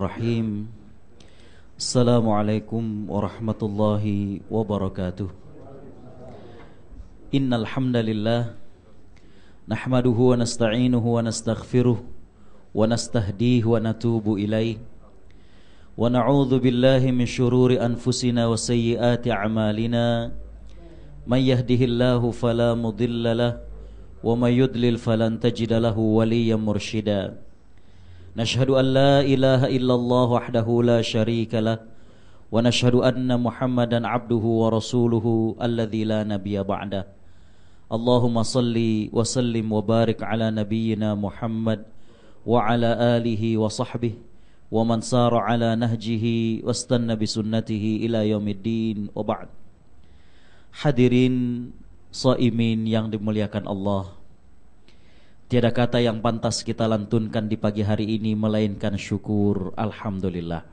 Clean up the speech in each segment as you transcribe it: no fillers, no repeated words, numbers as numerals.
Bismillahirrahmanirrahim. Assalamualaikum warahmatullahi wabarakatuh. Innal hamdalillah nahmaduhu wa nasta'inuhu wa nastaghfiruh wa nastahdihi wa natubu ilaih wa na'udzu billahi min syururi anfusina wa sayyiati a'malina. May yahdihillahu fala mudilla lahu wa may yudlil falan tajida lahu waliyyan mursyida. Nashhadu an la ilaha illallah wahdahu la syarika lah wa nashhadu anna Muhammadan abduhu wa rasuluhu alladzi la nabiyya ba'dah. Allahumma salli wa sallim wa barik ala nabiyyina Muhammad wa ala alihi wa sahbihi wa man sara ala nahjihi wastanna bi sunnatihi ila yaumiddin wa ba'd. Hadirin shaimin yang dimuliakan Allah, tiada kata yang pantas kita lantunkan di pagi hari ini melainkan syukur. Alhamdulillah.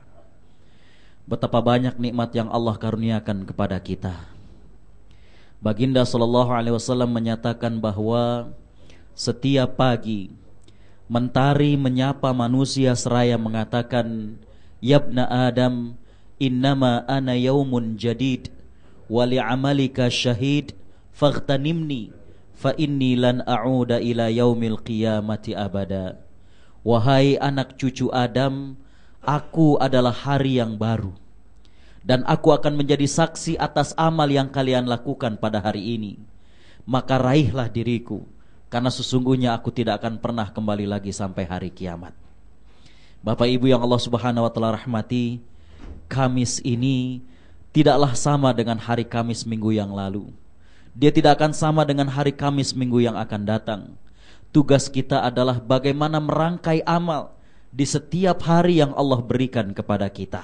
Betapa banyak nikmat yang Allah karuniakan kepada kita. Baginda sallallahu alaihi wasallam menyatakan bahwa setiap pagi mentari menyapa manusia seraya mengatakan, "Yabna Adam, innama ana yaumun jadid wa li'amalika syahid faghtanimni fa inni lan a'uda ila yaumil qiyamati abada." Wahai anak cucu Adam, aku adalah hari yang baru dan aku akan menjadi saksi atas amal yang kalian lakukan pada hari ini. Maka raihlah diriku, karena sesungguhnya aku tidak akan pernah kembali lagi sampai hari kiamat. Bapak Ibu yang Allah Subhanahu wa taala rahmati, Kamis ini tidaklah sama dengan hari Kamis minggu yang lalu. Dia tidak akan sama dengan hari Kamis minggu yang akan datang. Tugas kita adalah bagaimana merangkai amal di setiap hari yang Allah berikan kepada kita.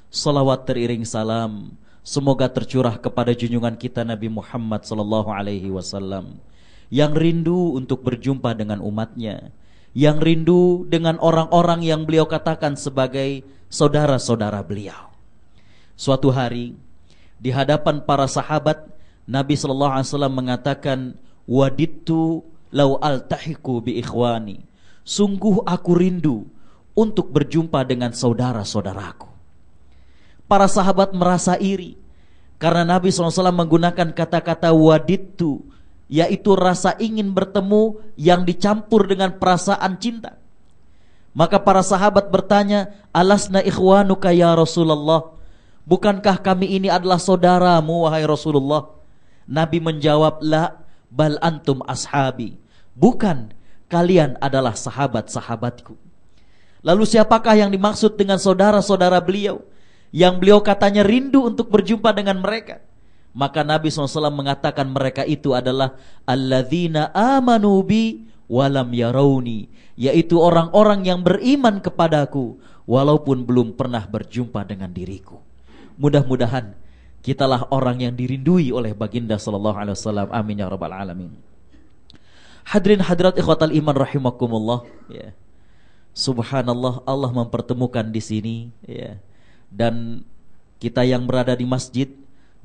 Salawat teriring salam semoga tercurah kepada junjungan kita Nabi Muhammad sallallahu alaihi wasallam, yang rindu untuk berjumpa dengan umatnya, yang rindu dengan orang-orang yang beliau katakan sebagai saudara-saudara beliau. Suatu hari di hadapan para sahabat, Nabi sallallahu alaihi wasallam mengatakan, "Wadittu law altahiqu bi ikhwani." Sungguh aku rindu untuk berjumpa dengan saudara-saudaraku. Para sahabat merasa iri karena Nabi sallallahu alaihi wasallam menggunakan kata-kata wadittu, yaitu rasa ingin bertemu yang dicampur dengan perasaan cinta. Maka para sahabat bertanya, "Alasna ikhwanuka ya Rasulullah?" Bukankah kami ini adalah saudaramu wahai Rasulullah? Nabi menjawab, "La, bal antum ashabi." Bukan, kalian adalah sahabat-sahabatku. Lalu siapakah yang dimaksud dengan saudara-saudara beliau yang beliau katanya rindu untuk berjumpa dengan mereka? Maka Nabi SAW mengatakan mereka itu adalah alladzina amanu bi walam yarawni, yaitu orang-orang yang beriman kepadaku walaupun belum pernah berjumpa dengan diriku. Mudah-mudahan kitalah orang yang dirindui oleh baginda sallallahu alaihi wasallam. Amin ya rabbal alamin. Hadirin hadirat ikhwatal iman rahimakumullah, ya. Subhanallah, Allah mempertemukan di sini, ya. Dan kita yang berada di masjid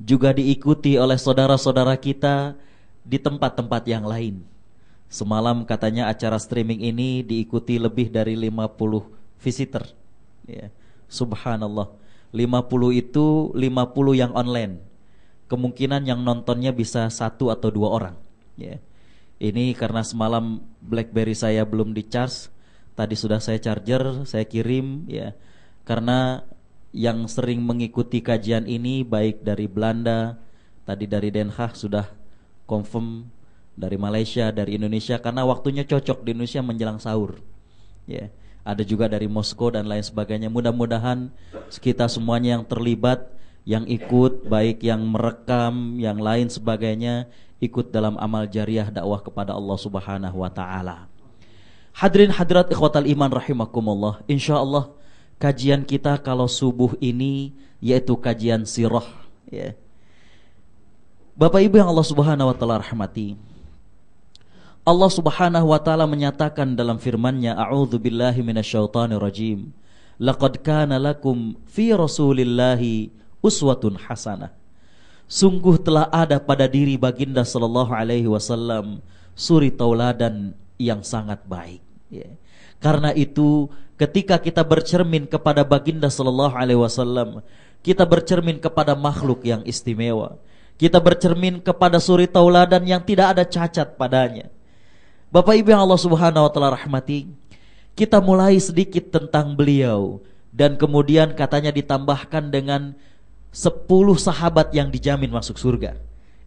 juga diikuti oleh saudara-saudara kita di tempat-tempat yang lain. Semalam katanya acara streaming ini diikuti lebih dari 50 visitor, ya. Subhanallah. 50 itu 50 yang online. Kemungkinan yang nontonnya bisa 1 atau 2 orang, ya. Ini karena semalam BlackBerry saya belum di-charge. Tadi sudah saya charger, saya kirim, ya. Karena yang sering mengikuti kajian ini baik dari Belanda, tadi dari Den Haag sudah confirm, dari Malaysia, dari Indonesia, karena waktunya cocok di Indonesia menjelang sahur, ya. Ada juga dari Moskow dan lain sebagainya. Mudah-mudahan kita semuanya yang terlibat, yang ikut, baik yang merekam, yang lain sebagainya, ikut dalam amal jariah dakwah kepada Allah Subhanahu wa taala. Hadirin hadirat ikhwatal iman rahimakumullah, insyaallah kajian kita kalau subuh ini yaitu kajian sirah, ya. Bapak Ibu yang Allah Subhanahu wa taala rahmati, Allah Subhanahu wa taala menyatakan dalam firman-Nya, a'udzubillahi minasyaitonir rajim, laqad kana lakum fi rasulillahi uswatun hasanah. Sungguh telah ada pada diri baginda sallallahu alaihi wasallam suri tauladan yang sangat baik, ya. Karena itu ketika kita bercermin kepada baginda sallallahu alaihi wasallam, kita bercermin kepada makhluk yang istimewa. Kita bercermin kepada suri tauladan yang tidak ada cacat padanya. Bapak Ibu yang Allah Subhanahu wa taala rahmati, kita mulai sedikit tentang beliau dan kemudian katanya ditambahkan dengan 10 sahabat yang dijamin masuk surga.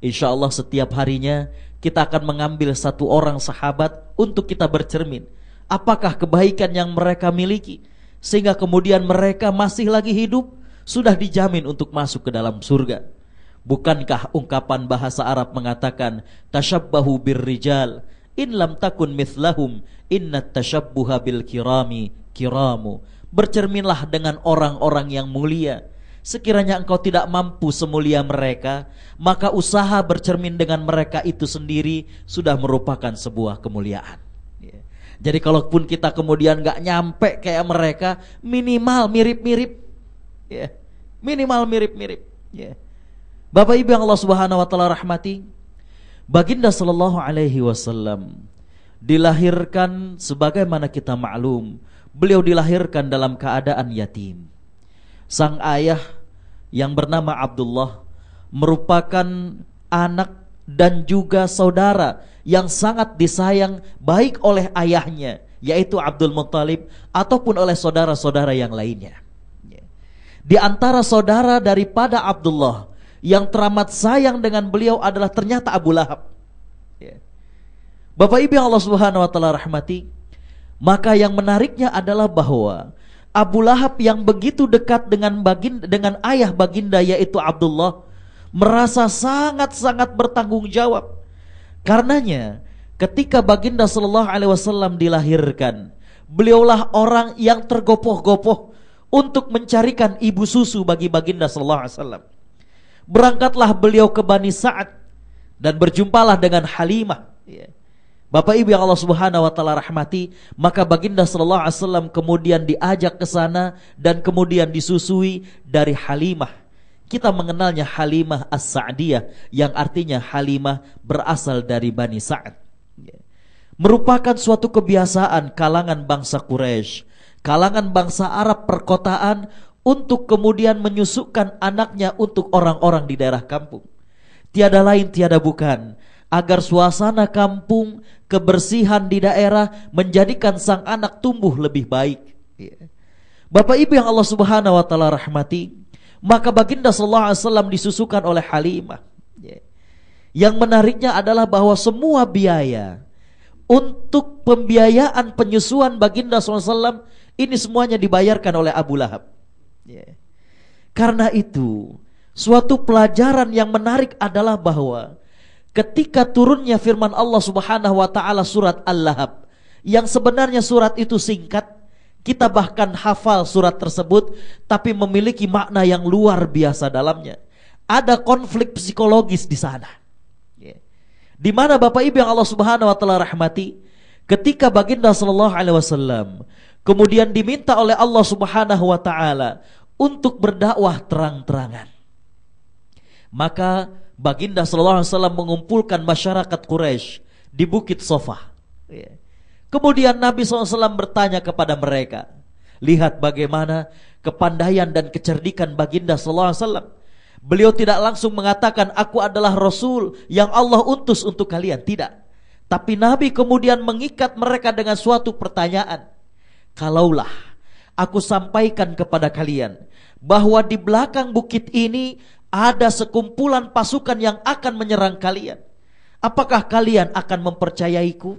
Insya Allah setiap harinya kita akan mengambil 1 orang sahabat untuk kita bercermin. Apakah kebaikan yang mereka miliki sehingga kemudian mereka masih lagi hidup sudah dijamin untuk masuk ke dalam surga. Bukankah ungkapan bahasa Arab mengatakan tasyabbahu birrijal in lam takun mithlahum innat tasyabbuha bil kirami kiramu. Bercerminlah dengan orang-orang yang mulia. Sekiranya engkau tidak mampu semulia mereka, maka usaha bercermin dengan mereka itu sendiri sudah merupakan sebuah kemuliaan. Jadi kalaupun kita kemudian gak nyampe kayak mereka, minimal mirip-mirip. Minimal mirip-mirip. Bapak Ibu yang Allah Subhanahu wa taala rahmati, baginda sallallahu alaihi wasallam dilahirkan sebagaimana kita maklum, beliau dilahirkan dalam keadaan yatim. Sang ayah yang bernama Abdullah merupakan anak dan juga saudara yang sangat disayang baik oleh ayahnya, yaitu Abdul Muttalib, ataupun oleh saudara-saudara yang lainnya. Di antara saudara daripada Abdullah yang teramat sayang dengan beliau adalah ternyata Abu Lahab. Bapak Ibu yang Allah Subhanahu wa taala rahmati, maka yang menariknya adalah bahwa Abu Lahab yang begitu dekat dengan ayah baginda yaitu Abdullah merasa sangat-sangat bertanggung jawab. Karenanya ketika baginda sallallahu alaihi wasallam dilahirkan, beliaulah orang yang tergopoh-gopoh untuk mencarikan ibu susu bagi baginda sallallahu alaihi wasallam. Berangkatlah beliau ke Bani Sa'ad dan berjumpalah dengan Halimah. Bapak Ibu yang Allah Subhanahu wa taala rahmati, maka baginda sallallahu alaihi wasallam kemudian diajak ke sana dan kemudian disusui dari Halimah. Kita mengenalnya Halimah As-Sa'diyah yang artinya Halimah berasal dari Bani Sa'ad. Merupakan suatu kebiasaan kalangan bangsa Quraisy, kalangan bangsa Arab perkotaan untuk kemudian menyusukan anaknya untuk orang-orang di daerah kampung. Tiada lain tiada bukan agar suasana kampung, kebersihan di daerah menjadikan sang anak tumbuh lebih baik. Bapak Ibu yang Allah Subhanahu wa taala rahmati, maka baginda sallallahu alaihi wasallam disusukan oleh Halimah. Yang menariknya adalah bahwa semua biaya untuk pembiayaan penyusuan baginda sallallahu alaihi wasallam ini semuanya dibayarkan oleh Abu Lahab. Karena itu, suatu pelajaran yang menarik adalah bahwa ketika turunnya firman Allah Subhanahu wa taala surat Al-Lahab, yang sebenarnya surat itu singkat, kita bahkan hafal surat tersebut, tapi memiliki makna yang luar biasa dalamnya. Ada konflik psikologis di sana. Di mana Bapak Ibu yang Allah Subhanahu wa taala rahmati, ketika baginda sallallahu alaihi wasallam kemudian diminta oleh Allah Subhanahu wa taala untuk berdakwah terang-terangan, maka baginda sallallahu alaihi wasallam mengumpulkan masyarakat Quraisy di Bukit Sofa. Kemudian Nabi SAW bertanya kepada mereka, lihat bagaimana kepandaian dan kecerdikan baginda sallallahu alaihi wasallam. Beliau tidak langsung mengatakan aku adalah Rasul yang Allah utus untuk kalian, tidak. Tapi Nabi kemudian mengikat mereka dengan suatu pertanyaan. Kalaulah aku sampaikan kepada kalian bahwa di belakang bukit ini ada sekumpulan pasukan yang akan menyerang kalian, apakah kalian akan mempercayaiku?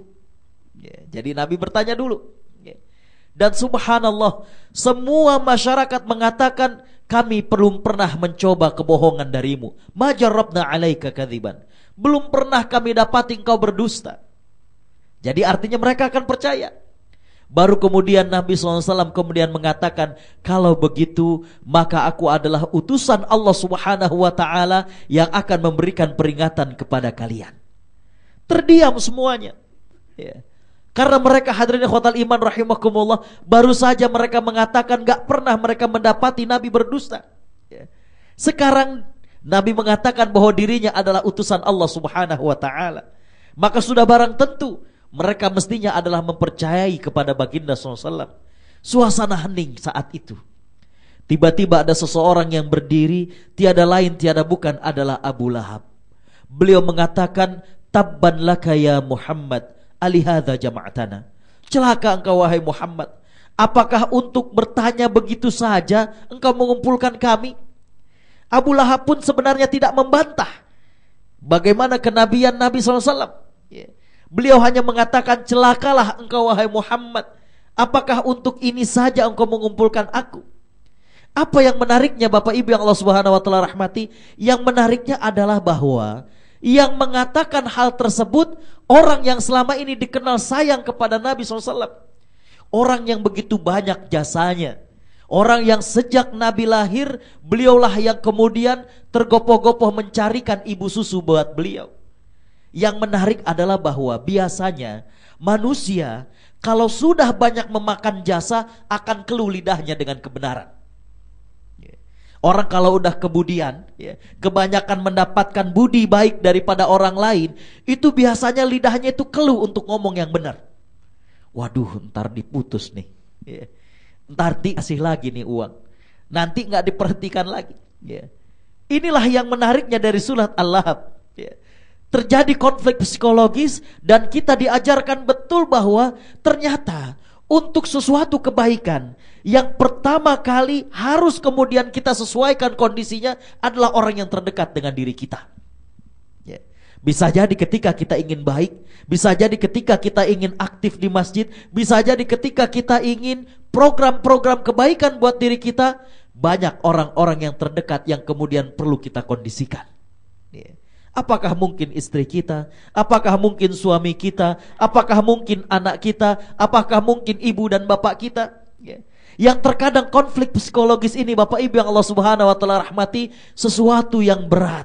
Jadi Nabi bertanya dulu. Dan subhanallah, semua masyarakat mengatakan kami belum pernah mencoba kebohongan darimu. Ma jarrabna alaika kadziban. Belum pernah kami dapati engkau berdusta. Jadi artinya mereka akan percaya. Baru kemudian Nabi SAW kemudian mengatakan, kalau begitu maka aku adalah utusan Allah Subhanahu wa ta'ala yang akan memberikan peringatan kepada kalian. Terdiam semuanya. Karena mereka hadirin ikhwatal iman rahimakumullah, baru saja mereka mengatakan gak pernah mereka mendapati Nabi berdusta. Sekarang Nabi mengatakan bahwa dirinya adalah utusan Allah Subhanahu wa ta'ala, maka sudah barang tentu mereka mestinya adalah mempercayai kepada baginda SAW. Suasana hening saat itu. Tiba-tiba ada seseorang yang berdiri, tiada lain tiada bukan adalah Abu Lahab. Beliau mengatakan, "Tabban laka ya Muhammad, alihadza jama'tana." Celaka engkau wahai Muhammad, apakah untuk bertanya begitu saja engkau mengumpulkan kami? Abu Lahab pun sebenarnya tidak membantah bagaimana kenabian Nabi SAW. Beliau hanya mengatakan, celakalah engkau wahai Muhammad, apakah untuk ini saja engkau mengumpulkan aku? Apa yang menariknya Bapak Ibu yang Allah Subhanahu wa taala rahmati? Yang menariknya adalah bahwa yang mengatakan hal tersebut orang yang selama ini dikenal sayang kepada Nabi SAW. Orang yang begitu banyak jasanya. Orang yang sejak Nabi lahir, beliaulah yang kemudian tergopoh-gopoh mencarikan ibu susu buat beliau. Yang menarik adalah bahwa biasanya manusia kalau sudah banyak memakan jasa akan keluh lidahnya dengan kebenaran. Orang kalau udah kemudian kebanyakan mendapatkan budi baik daripada orang lain, itu biasanya lidahnya itu keluh untuk ngomong yang benar. Waduh, ntar diputus nih, ntar dikasih lagi nih uang, nanti nggak diperhatikan lagi. Inilah yang menariknya dari surat Al-Lahab. Terjadi konflik psikologis dan kita diajarkan betul bahwa ternyata untuk sesuatu kebaikan, yang pertama kali harus kemudian kita sesuaikan kondisinya adalah orang yang terdekat dengan diri kita. Bisa jadi ketika kita ingin baik, bisa jadi ketika kita ingin aktif di masjid, bisa jadi ketika kita ingin program-program kebaikan buat diri kita, banyak orang-orang yang terdekat yang kemudian perlu kita kondisikan. Apakah mungkin istri kita? Apakah mungkin suami kita? Apakah mungkin anak kita? Apakah mungkin ibu dan bapak kita? Yang terkadang konflik psikologis ini Bapak Ibu yang Allah Subhanahu wa taala rahmati, sesuatu yang berat.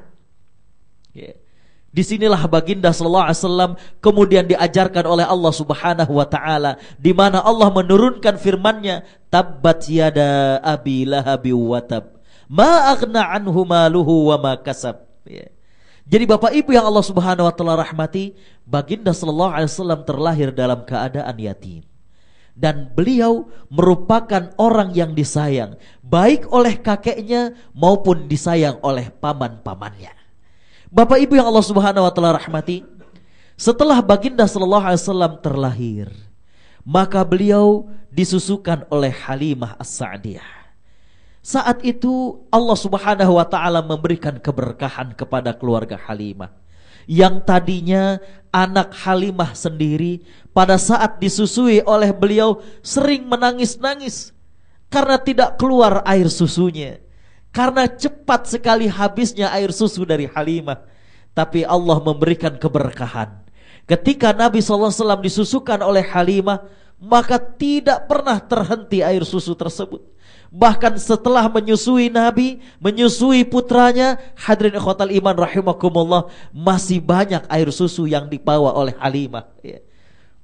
Disinilah baginda sallallahu alaihi wasallam kemudian diajarkan oleh Allah Subhanahu wa taala, di mana Allah menurunkan firman-Nya, tabbat yada abi lahabi wa tab ma aghna anhu maluhu wa ma kasab. Jadi Bapak Ibu yang Allah Subhanahu wa taala rahmati, baginda sallallahu alaihi wasallam terlahir dalam keadaan yatim. Dan beliau merupakan orang yang disayang baik oleh kakeknya maupun disayang oleh paman-pamannya. Bapak Ibu yang Allah Subhanahu wa taala rahmati, setelah baginda sallallahu alaihi wasallam terlahir, maka beliau disusukan oleh Halimah As-Sa'diyah. Saat itu Allah Subhanahu wa taala memberikan keberkahan kepada keluarga Halimah. Yang tadinya anak Halimah sendiri pada saat disusui oleh beliau sering menangis-nangis karena tidak keluar air susunya, karena cepat sekali habisnya air susu dari Halimah. Tapi Allah memberikan keberkahan. Ketika Nabi SAW disusukan oleh Halimah, maka tidak pernah terhenti air susu tersebut. Bahkan setelah menyusui Nabi, menyusui putranya, hadirin ikhwatal iman rahimakumullah, masih banyak air susu yang dibawa oleh Halimah.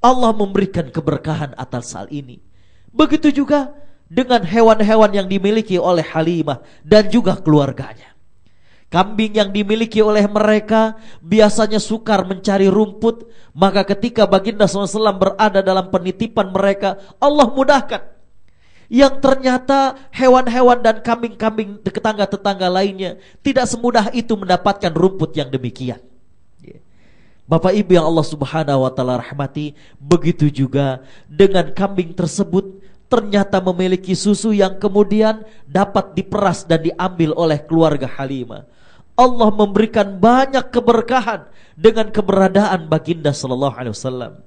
Allah memberikan keberkahan atas hal ini. Begitu juga dengan hewan-hewan yang dimiliki oleh Halimah dan juga keluarganya. Kambing yang dimiliki oleh mereka biasanya sukar mencari rumput, maka ketika baginda SAW berada dalam penitipan mereka, Allah mudahkan. Yang ternyata hewan-hewan dan kambing-kambing tetangga-tetangga lainnya tidak semudah itu mendapatkan rumput yang demikian. Bapak Ibu yang Allah Subhanahu wa taala rahmati, begitu juga dengan kambing tersebut ternyata memiliki susu yang kemudian dapat diperas dan diambil oleh keluarga Halimah. Allah memberikan banyak keberkahan dengan keberadaan baginda sallallahu alaihi wasallam.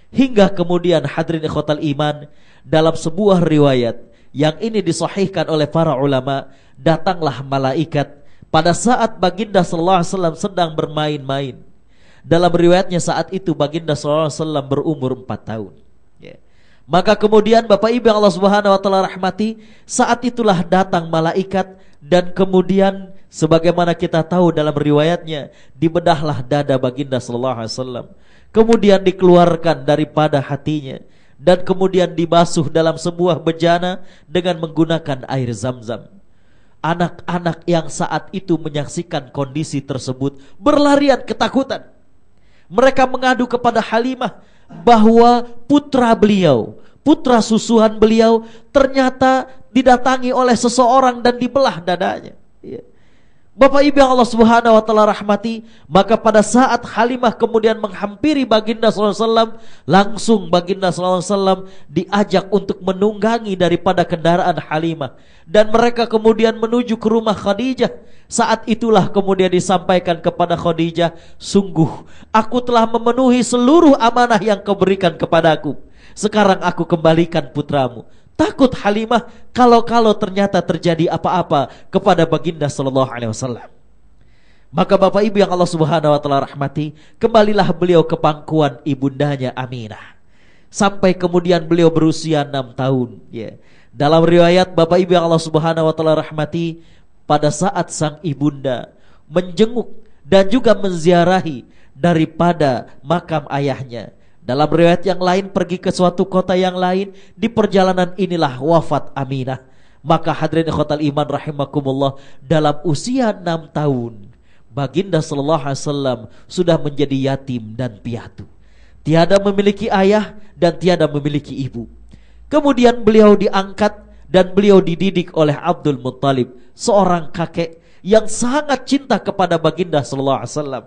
Hingga kemudian hadirin ikhwatal iman, dalam sebuah riwayat yang ini disahihkan oleh para ulama, datanglah malaikat pada saat baginda sallallahu alaihi wasallam sedang bermain-main. Dalam riwayatnya saat itu baginda sallallahu alaihi wasallam berumur 4 tahun. Maka kemudian Bapak Ibu yang Allah Subhanahu wa taala rahmati, saat itulah datang malaikat dan kemudian sebagaimana kita tahu dalam riwayatnya, dibedahlah dada baginda sallallahu alaihi wasallam. Kemudian dikeluarkan daripada hatinya dan kemudian dibasuh dalam sebuah bejana dengan menggunakan air Zam-Zam. Anak-anak yang saat itu menyaksikan kondisi tersebut berlarian ketakutan. Mereka mengadu kepada Halimah bahwa putra beliau, putra susuan beliau ternyata didatangi oleh seseorang dan dibelah dadanya. Ya. Bapak Ibu yang Allah Subhanahu wa taala rahmati, maka pada saat Halimah kemudian menghampiri baginda sallallahu alaihi wasallam, langsung baginda sallallahu alaihi wasallam diajak untuk menunggangi daripada kendaraan Halimah, dan mereka kemudian menuju ke rumah Khadijah. Saat itulah kemudian disampaikan kepada Khadijah, sungguh aku telah memenuhi seluruh amanah yang kau berikan kepadaku. Sekarang aku kembalikan putramu. Takut Halimah kalau ternyata terjadi apa-apa kepada baginda sallallahu alaihi wasallam. Maka Bapak Ibu yang Allah Subhanahu wa taala rahmati, kembalilah beliau ke pangkuan ibundanya Aminah. Sampai kemudian beliau berusia 6 tahun, ya. Dalam riwayat Bapak Ibu yang Allah Subhanahu wa taala rahmati, pada saat sang ibunda menjenguk dan juga menziarahi daripada makam ayahnya, dalam riwayat yang lain pergi ke suatu kota yang lain, di perjalanan inilah wafat Aminah. Maka hadirin ikhwatal iman rahimakumullah, dalam usia 6 tahun baginda sallallahu alaihi wasallam sudah menjadi yatim dan piatu. Tiada memiliki ayah dan tiada memiliki ibu. Kemudian beliau diangkat dan beliau dididik oleh Abdul Muttalib, seorang kakek yang sangat cinta kepada baginda sallallahu alaihi wasallam.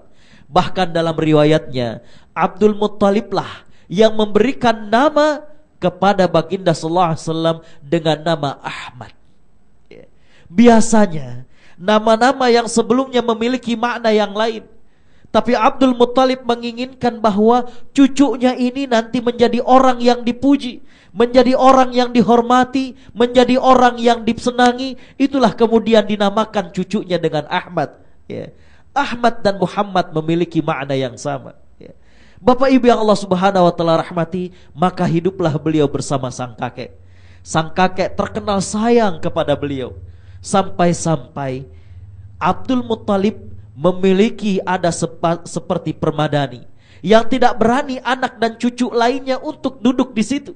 Bahkan dalam riwayatnya, Abdul Muttalib lah yang memberikan nama kepada baginda sallallahu alaihi wasallam dengan nama Ahmad. Biasanya nama-nama yang sebelumnya memiliki makna yang lain, tapi Abdul Muttalib menginginkan bahwa cucunya ini nanti menjadi orang yang dipuji, menjadi orang yang dihormati, menjadi orang yang disenangi. Itulah kemudian dinamakan cucunya dengan Ahmad, ya. Ahmad dan Muhammad memiliki makna yang sama, ya. Bapak Ibu yang Allah Subhanahu wa taala rahmati, maka hiduplah beliau bersama sang kakek. Sang kakek terkenal sayang kepada beliau, sampai-sampai Abdul Muttalib memiliki ada seperti permadani yang tidak berani anak dan cucu lainnya untuk duduk di situ,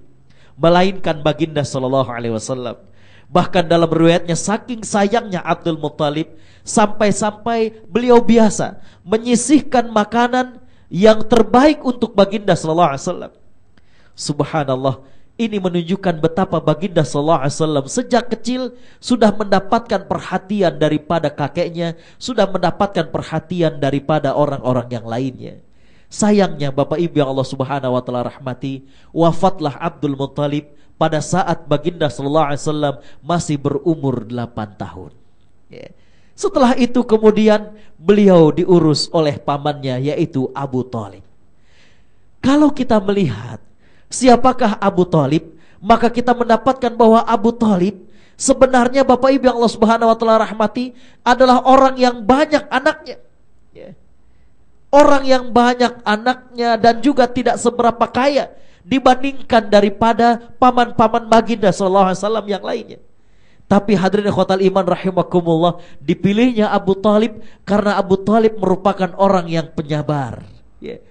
melainkan baginda sallallahu alaihi wasallam. Bahkan dalam riwayatnya, saking sayangnya Abdul Muttalib, sampai-sampai beliau biasa menyisihkan makanan yang terbaik untuk baginda sallallahu alaihi wasallam. Subhanallah, ini menunjukkan betapa baginda sallallahu alaihi wasallam sejak kecil sudah mendapatkan perhatian daripada kakeknya, sudah mendapatkan perhatian daripada orang-orang yang lainnya. Sayangnya Bapak Ibu yang Allah Subhanahu wa taala rahmati, wafatlah Abdul Muttalib pada saat baginda sallallahu alaihi wasallam masih berumur 8 tahun. Ya. Setelah itu kemudian beliau diurus oleh pamannya, yaitu Abu Thalib. Kalau kita melihat siapakah Abu Thalib, maka kita mendapatkan bahwa Abu Thalib sebenarnya Bapak Ibu yang Allah Subhanahu wa taala rahmati adalah orang yang banyak anaknya. Ya. Orang yang banyak anaknya dan juga tidak seberapa kaya dibandingkan daripada paman-paman baginda sallallahu alaihi wasallam yang lainnya. Tapi hadirin ikhwatal iman rahimakumullah, dipilihnya Abu Thalib karena Abu Thalib merupakan orang yang penyabar, ya.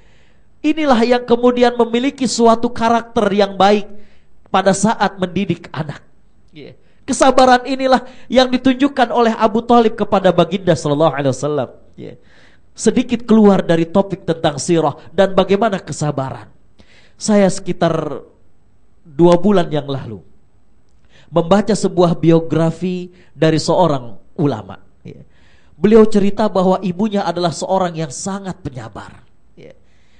Inilah yang kemudian memiliki suatu karakter yang baik pada saat mendidik anak, ya. Kesabaran inilah yang ditunjukkan oleh Abu Thalib kepada baginda sallallahu alaihi wasallam, ya. Sedikit keluar dari topik tentang sirah dan bagaimana kesabaran. Saya sekitar 2 bulan yang lalu membaca sebuah biografi dari seorang ulama, ya. Beliau cerita bahwa ibunya adalah seorang yang sangat penyabar, ya.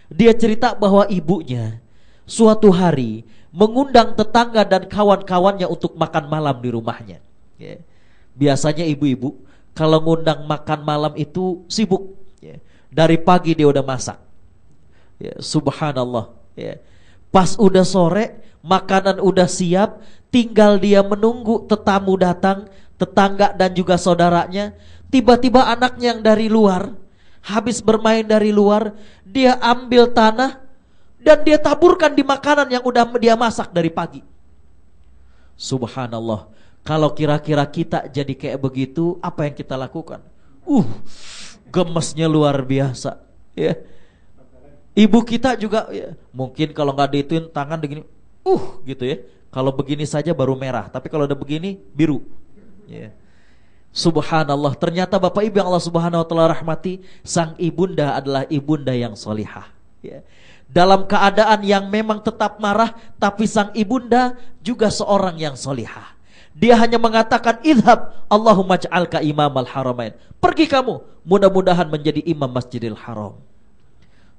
Dia cerita bahwa ibunya suatu hari mengundang tetangga dan kawan-kawannya untuk makan malam di rumahnya, ya. Biasanya ibu-ibu kalau ngundang makan malam itu sibuk, ya. Dari pagi dia udah masak, ya. Subhanallah, ya. Pas udah sore, makanan udah siap, tinggal dia menunggu tetamu datang, tetangga dan juga saudaranya. Tiba-tiba anaknya yang dari luar, habis bermain dari luar, dia ambil tanah dan dia taburkan di makanan yang udah dia masak dari pagi. Subhanallah, kalau kira-kira kita jadi kayak begitu, apa yang kita lakukan? Gemesnya luar biasa, ya. Ibu kita juga, ya, mungkin kalau nggak diituin tangan begini, gitu ya. Kalau begini saja baru merah, tapi kalau udah begini biru, ya. Subhanallah, ternyata Bapak Ibu yang Allah Subhanahu wa taala rahmati, sang ibunda adalah ibunda yang solihah, Ya. Dalam keadaan yang memang tetap marah, tapi sang ibunda juga seorang yang solihah. Dia hanya mengatakan, idhab Allahumma ja'alka imamal haramain. Pergi kamu, mudah-mudahan menjadi imam Masjidil Haram.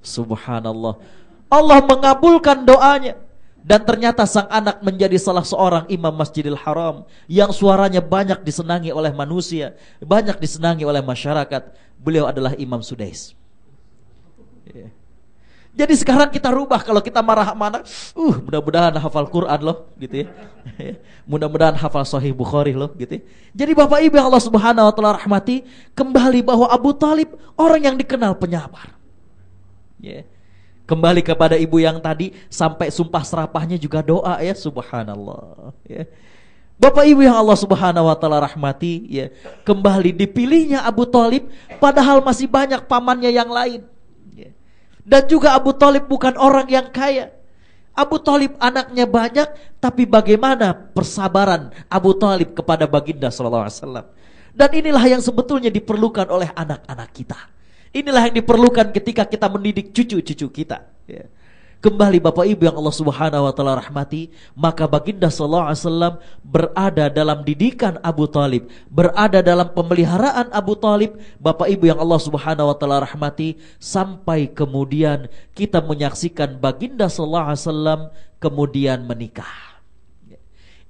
Subhanallah. Allah mengabulkan doanya. Dan ternyata sang anak menjadi salah seorang imam Masjidil Haram yang suaranya banyak disenangi oleh manusia, banyak disenangi oleh masyarakat. Beliau adalah Imam Sudais. Jadi sekarang kita rubah, kalau kita marah sama anak, mudah-mudahan hafal Quran loh, gitu ya. Mudah-mudahan hafal Sahih Bukhari loh, gitu ya. Jadi Bapak Ibu yang Allah Subhanahu wa taala rahmati, kembali bahwa Abu Talib orang yang dikenal penyabar. Ya. Kembali kepada ibu yang tadi, sampai sumpah serapahnya juga doa, ya, subhanallah, ya. Bapak Ibu yang Allah Subhanahu wa taala rahmati, ya, kembali dipilihnya Abu Talib padahal masih banyak pamannya yang lain, ya. Dan juga Abu Talib bukan orang yang kaya. Abu Talib anaknya banyak, tapi bagaimana persabaran Abu Talib kepada baginda sallallahu alaihi wasallam. Dan inilah yang sebetulnya diperlukan oleh anak-anak kita. Inilah yang diperlukan ketika kita mendidik cucu-cucu kita, ya. Kembali Bapak Ibu yang Allah Subhanahu wa taala rahmati, maka baginda sallallahu alaihi wasallam berada dalam didikan Abu Talib, berada dalam pemeliharaan Abu Talib, Bapak Ibu yang Allah Subhanahu wa taala rahmati, sampai kemudian kita menyaksikan baginda sallallahu alaihi wasallam kemudian menikah.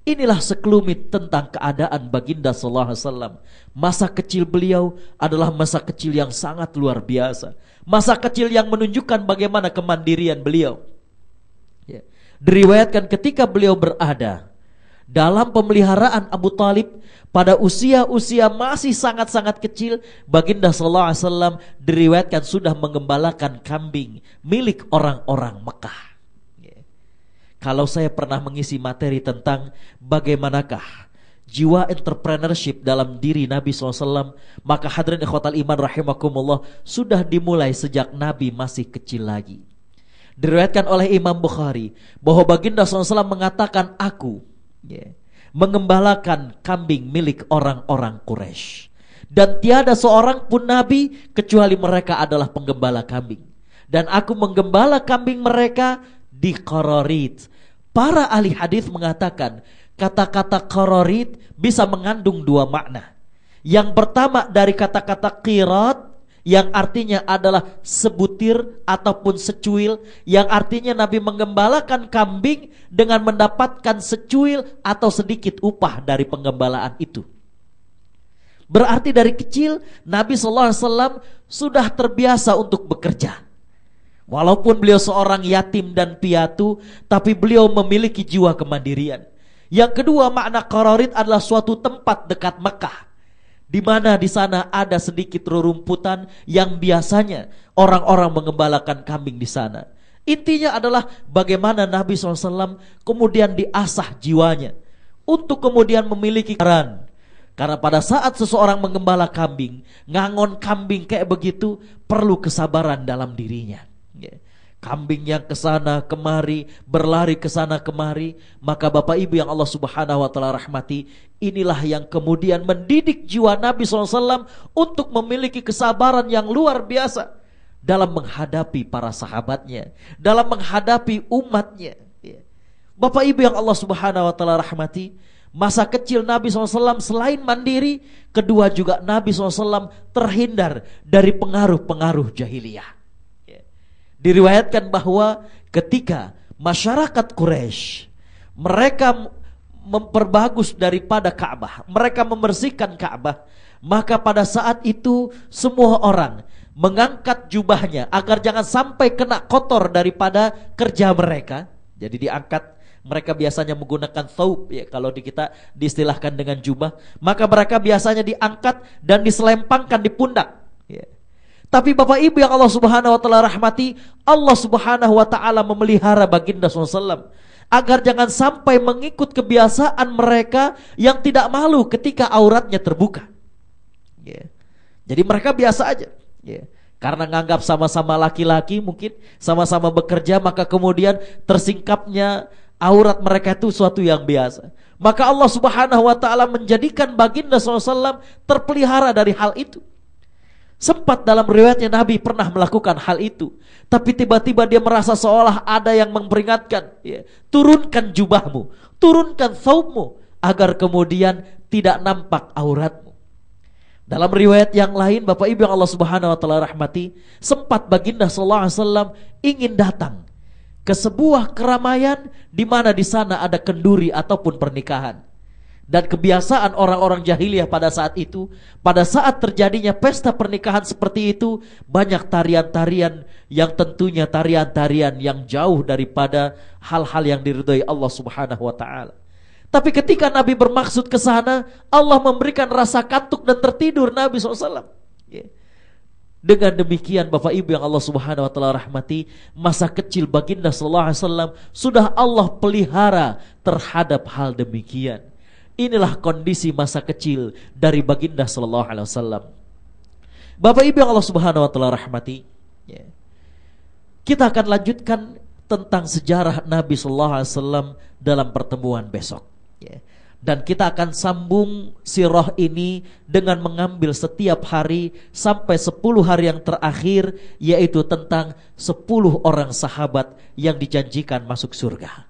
Inilah sekelumit tentang keadaan baginda sallallahu alaihi wasallam. Masa kecil beliau adalah masa kecil yang sangat luar biasa. Masa kecil yang menunjukkan bagaimana kemandirian beliau. Ya. Diriwayatkan ketika beliau berada dalam pemeliharaan Abu Talib pada usia-usia masih sangat-sangat kecil, baginda sallallahu alaihi wasallam diriwayatkan sudah mengembalakan kambing milik orang-orang Mekah. Kalau saya pernah mengisi materi tentang bagaimanakah jiwa entrepreneurship dalam diri Nabi SAW, maka hadirin ikhwatal iman rahimakumullah, sudah dimulai sejak Nabi masih kecil lagi. Diriwayatkan oleh Imam Bukhari bahwa baginda SAW mengatakan, aku mengembalakan kambing milik orang-orang Quraisy, dan tiada seorang pun Nabi kecuali mereka adalah penggembala kambing, dan aku menggembala kambing mereka di Qararit. Para ahli hadis mengatakan kata-kata Qararit bisa mengandung dua makna. Yang pertama dari kata-kata qirat, yang artinya adalah sebutir ataupun secuil, yang artinya Nabi menggembalakan kambing dengan mendapatkan secuil atau sedikit upah dari penggembalaan itu. Berarti dari kecil Nabi SAW sudah terbiasa untuk bekerja. Walaupun beliau seorang yatim dan piatu, tapi beliau memiliki jiwa kemandirian. Yang kedua, makna Qararit adalah suatu tempat dekat Mekah, di mana di sana ada sedikit rerumputan yang biasanya orang-orang mengembalakan kambing di sana. Intinya adalah bagaimana Nabi SAW kemudian diasah jiwanya untuk kemudian memiliki kesabaran. Karena pada saat seseorang mengembala kambing, ngangon kambing kayak begitu, perlu kesabaran dalam dirinya. Kambing yang kesana kemari, berlari kesana kemari, maka Bapak Ibu yang Allah Subhanahu wa taala rahmati, inilah yang kemudian mendidik jiwa Nabi SAW untuk memiliki kesabaran yang luar biasa dalam menghadapi para sahabatnya, dalam menghadapi umatnya. Bapak Ibu yang Allah Subhanahu wa taala rahmati, masa kecil Nabi SAW selain mandiri, kedua juga Nabi SAW terhindar dari pengaruh-pengaruh jahiliyah. Diriwayatkan bahwa ketika masyarakat Quraisy mereka memperbagus daripada Ka'bah, mereka membersihkan Ka'bah, maka pada saat itu semua orang mengangkat jubahnya agar jangan sampai kena kotor daripada kerja mereka. Jadi diangkat, mereka biasanya menggunakan thawb, ya, kalau di kita diistilahkan dengan jubah, maka mereka biasanya diangkat dan diselempangkan di pundak, ya. Tapi Bapak Ibu yang Allah Subhanahu wa taala rahmati, Allah Subhanahu wa taala memelihara baginda SAW agar jangan sampai mengikut kebiasaan mereka yang tidak malu ketika auratnya terbuka. Jadi mereka biasa aja, karena nganggap sama-sama laki-laki, mungkin sama-sama bekerja, maka kemudian tersingkapnya aurat mereka itu suatu yang biasa. Maka Allah Subhanahu wa taala menjadikan baginda SAW terpelihara dari hal itu. Sempat dalam riwayatnya Nabi pernah melakukan hal itu, tapi tiba-tiba dia merasa seolah ada yang memperingatkan, ya, turunkan jubahmu, turunkan thawbmu, agar kemudian tidak nampak auratmu. Dalam riwayat yang lain, Bapak Ibu yang Allah Subhanahu wa taala rahmati, sempat baginda sallallahu alaihi wasallam ingin datang ke sebuah keramaian di mana di sana ada kenduri ataupun pernikahan. Dan kebiasaan orang-orang jahiliyah pada saat itu, pada saat terjadinya pesta pernikahan seperti itu, banyak tarian-tarian yang tentunya tarian-tarian yang jauh daripada hal-hal yang diridhai Allah Subhanahu wa taala. Tapi ketika Nabi bermaksud ke sana, Allah memberikan rasa kantuk dan tertidur Nabi SAW. Dengan demikian Bapak Ibu yang Allah Subhanahu wa taala rahmati, masa kecil baginda sallallahu alaihi wasallam sudah Allah pelihara terhadap hal demikian. Inilah kondisi masa kecil dari baginda sallallahu alaihi wasallam. Bapak Ibu yang Allah Subhanahu wa taala rahmati, kita akan lanjutkan tentang sejarah Nabi sallallahu alaihi wasallam dalam pertemuan besok. Dan kita akan sambung sirah ini dengan mengambil setiap hari sampai 10 hari yang terakhir, yaitu tentang 10 orang sahabat yang dijanjikan masuk surga.